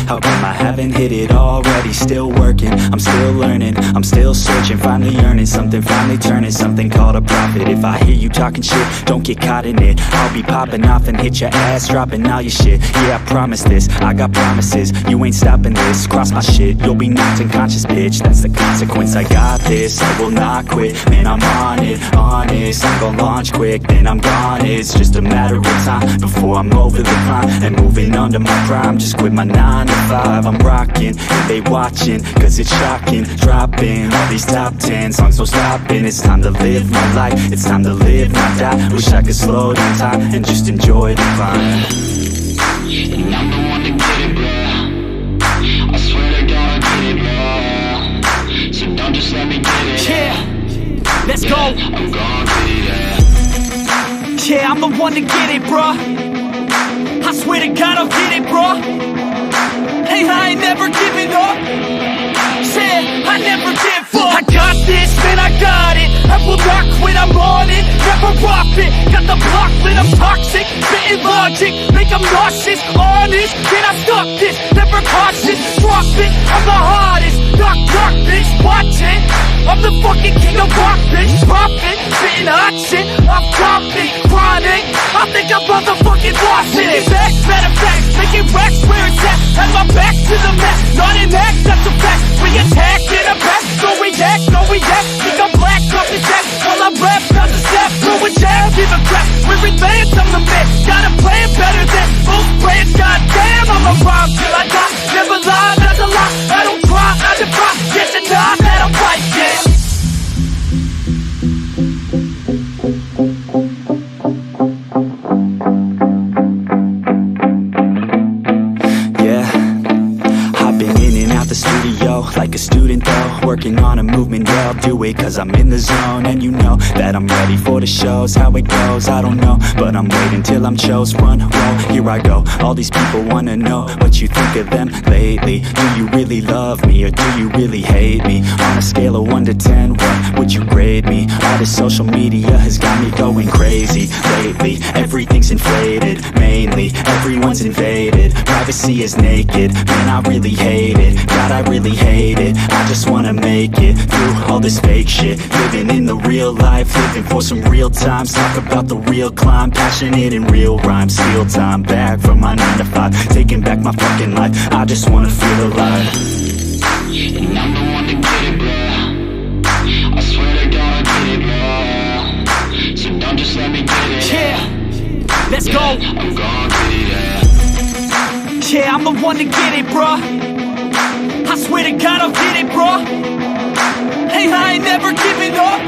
How come I haven't hit it already? Still working, I'm still learning, I'm still searching, finally earning something, finally turning something called a profit. If I hear you talking shit, don't get caught in it. I'll be popping off and hit your ass, dropping all your shit. Yeah, I promise this, I got promises. You ain't stopping this, cross my shit, you'll be knocked unconscious, bitch. That's the consequence, I got this, I will not quit. Man, I'm on it, honest, I'm gon' launch quick, then I'm gone. It's just a matter of time before I'm over the climb and moving under my prime. Just quit my 9 to 5, I'm rocking, and they watching, cause it's shocking. Dropping all these top 10 songs, no stopping. It's time to live my life, it's time to live, not die. Wish I could slow down time and just enjoy the climb. And I'm the one to get it, bro. I swear to God I'll get it, bro. So don't just let me get it. Yeah, let's go. I'm gon' get it, yeah. Yeah, I'm the one to get it, bruh. I swear to God I'll get it, bruh. Hey, I ain't never giving up. Said I never give up. I got this, man, I got it. I will not quit, I'm on it. Never rock it. Got the block lit, I'm toxic. Spitting logic, make them nauseous. Honest, can I stop this? Never cautious, drop it. I'm the hottest. Knock, knock, bitch, watch it. I'm the fucking king of rock, bitch. Pop it, spitting hot shit. I'm topic, chronic. I think I'm motherfucking lost it. Making facts, matter of fact, making racks where it's at. Have my back to the mat, not an act, that's a fact. We attack in a back, no react, no react. Think I'm black, off his ass. While I rap, not the step, throw a jab, give a crap. We're advanced, I'm the man. Got a plan better than most brands. Goddamn, I'm a rhyme till I die. Never lie, that's a lie. I don't try, I defy. Yes and nah, that I'm right, yeah. Like a student though, working on a movement, yeah, I'll do it cause I'm in the zone. And you know that I'm ready for the shows. How it goes, I don't know, but I'm waiting till I'm chose. Front row, here I go. All these people wanna know what you think of them lately. Do you really love me or do you really hate me? On a scale of 1 to 10, what would you grade me? All this social media has got me going crazy lately. Everything's inflated, mainly everyone's invaded. Privacy is naked, man, I really hate it. God, I really hate it. I just wanna make it through all this fake shit. Living in the real life, living for some real times. Talk about the real climb, passionate in real rhymes. Steal time back from my 9 to 5, taking back my fucking life. I just wanna feel alive. And I'm the one to get it, bro. I swear to God I'll get it, bro. So don't just let me get it. Yeah, let's go. I'm gon' get it, yeah. Yeah, I'm the one to get it, bruh. I swear to God I'll get it, bruh. Hey, I ain't never giving up.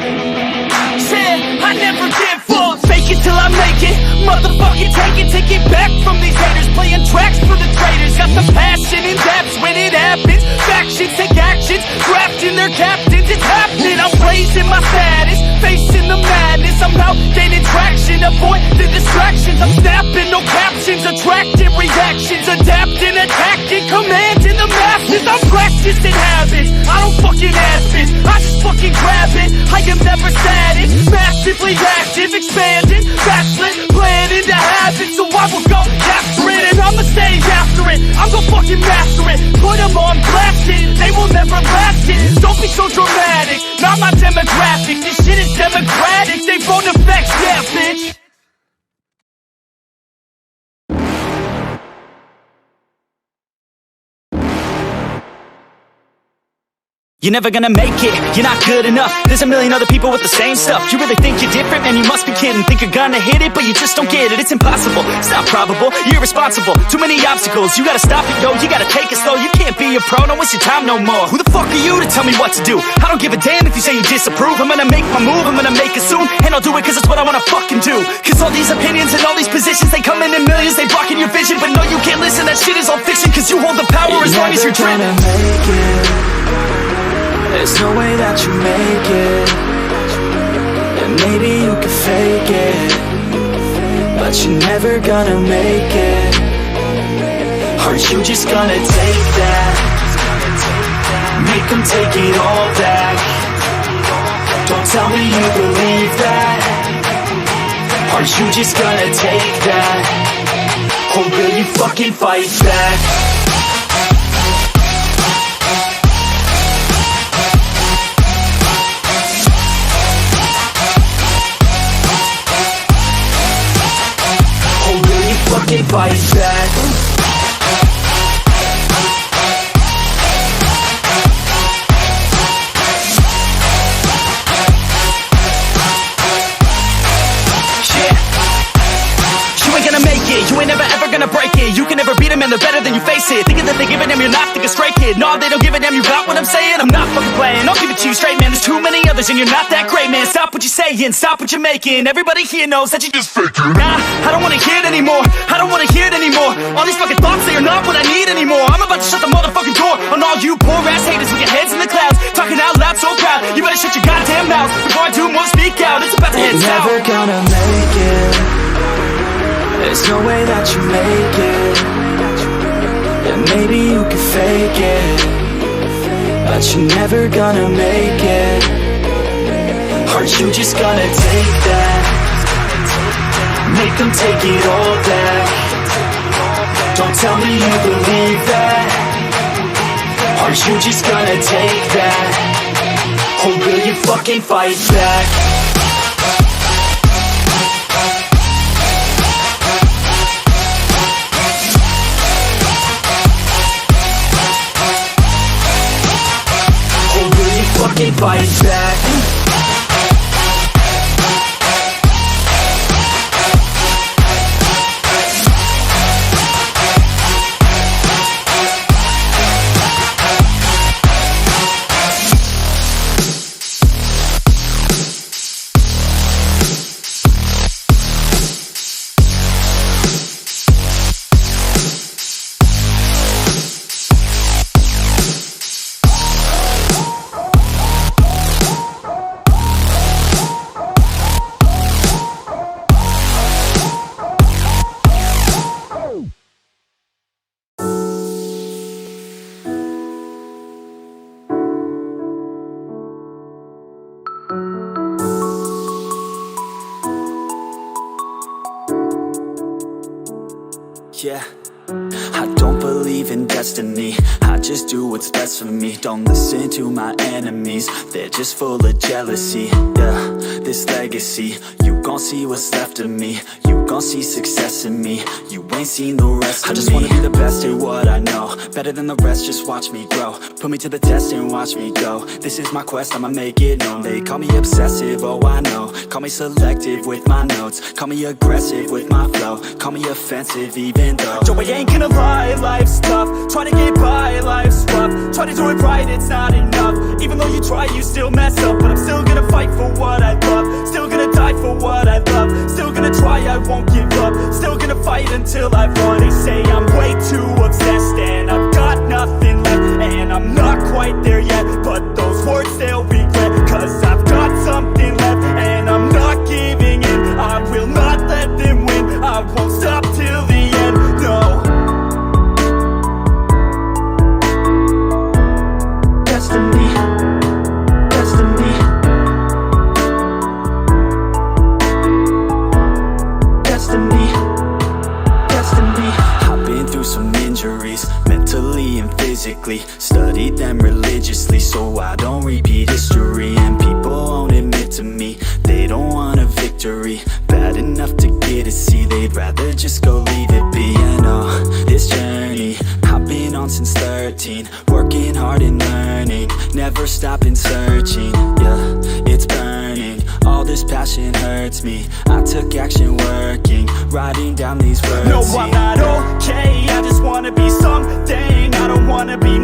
Said I never give up. Fake it till I make it. Motherfucking take it back from these haters. Playing tracks for the traitors. Got the passion in depths when it happens. Factions take actions, drafting their captains. It's happening. I'm raising my status, facing the madness. I'm out gaining traction, avoid the distractions. I'm snapping, no captions, attracting reactions, adapting, attacking, commanding the masses. I'm practicing habits, I don't fucking ask it, I just fucking grab it. I am never static, massively active, expanding, backslid, planning to have it. So I will go after it, and I'ma stay after it. I'm gonna fucking master it, put them on blast it. They will never last it, don't be so dramatic. Not my demographic, this shit is democratic. They phone effects, yeah bitch. You're never gonna make it, you're not good enough. There's a million other people with the same stuff. You really think you're different? Man, you must be kidding. Think you're gonna hit it, but you just don't get it. It's impossible, it's not probable, you're irresponsible. Too many obstacles, you gotta stop it, yo. You gotta take it slow, you can't be a pro. Don't waste your time no more. Who the fuck are you to tell me what to do? I don't give a damn if you say you disapprove. I'm gonna make my move, I'm gonna make it soon. And I'll do it cause it's what I wanna fucking do. Cause all these opinions and all these positions, they come in millions. They blocking your vision, but no, you can't listen. That shit is all fiction, cause you hold the power as long as you're driven. There's no way that you make it. And maybe you can fake it, but you're never gonna make it. Aren't you just gonna take that? Make them take it all back. Don't tell me you believe that. Aren't you just gonna take that? Or will you fucking fight back? face it. Thinking that they give a damn, you're not thinking straight, kid. No, they don't give a damn, you got what I'm saying? I'm not fucking playing, I'll give it to you straight, man. There's too many others and you're not that great, man. Stop what you're saying, stop what you're making. Everybody here knows that you just faking. Nah, I don't wanna hear it anymore, I don't wanna hear it anymore. All these fucking thoughts, they are not what I need anymore. I'm about to shut the motherfucking door on all you poor ass haters with your heads in the clouds, talking out loud so proud. You better shut your goddamn mouth before I do more speak out. It's about to head south. Never gonna make it. There's no way that you make it. And maybe you can fake it, but you're never gonna make it. Aren't you just gonna take that? Make them take it all back. Don't tell me you believe that. Aren't you just gonna take that? Or will you fucking fight back? Or will you fucking fight back? Yeah, I don't believe in destiny, I just do what's best for me. Don't listen to my enemies, they're just full of jealousy. Yeah, this legacy, you gon' see what's left of me. You gon' see success in me, you ain't seen the rest of me. I just wanna be the best at what I know, better than the rest, just watch me grow. Put me to the test and watch me go. This is my quest, I'ma make it known. They call me obsessive, oh I know. Call me selective with my notes, call me aggressive with my flow, call me offensive even though Joe, I ain't gonna lie, life's tough. Try to get by, life's rough. Try to do it right, it's not enough. Even though you try, you still mess up. But I'm still gonna fight for what I love, still gonna die for what I love, still gonna try, I won't give up, still gonna fight until I've won. They say I'm way too obsessed and I've got nothing left, and I'm not quite there yet, but those words they'll regret, cause I've got something left and I'm not giving in. I will not let them win, I won't stop till the end, no. Destiny, destiny, destiny, destiny. I've been through some injuries, mentally and physically, studied them religiously so I don't repeat history. And people won't admit to me they don't want a victory, bad enough to get a C, they'd rather just go leave it be. I know this journey I've been on since 13, working hard and learning, never stopping searching. Yeah, it's burning, all this passion hurts me. I took action working, writing down these words. No, I'm not okay, I just wanna be something. I don't wanna be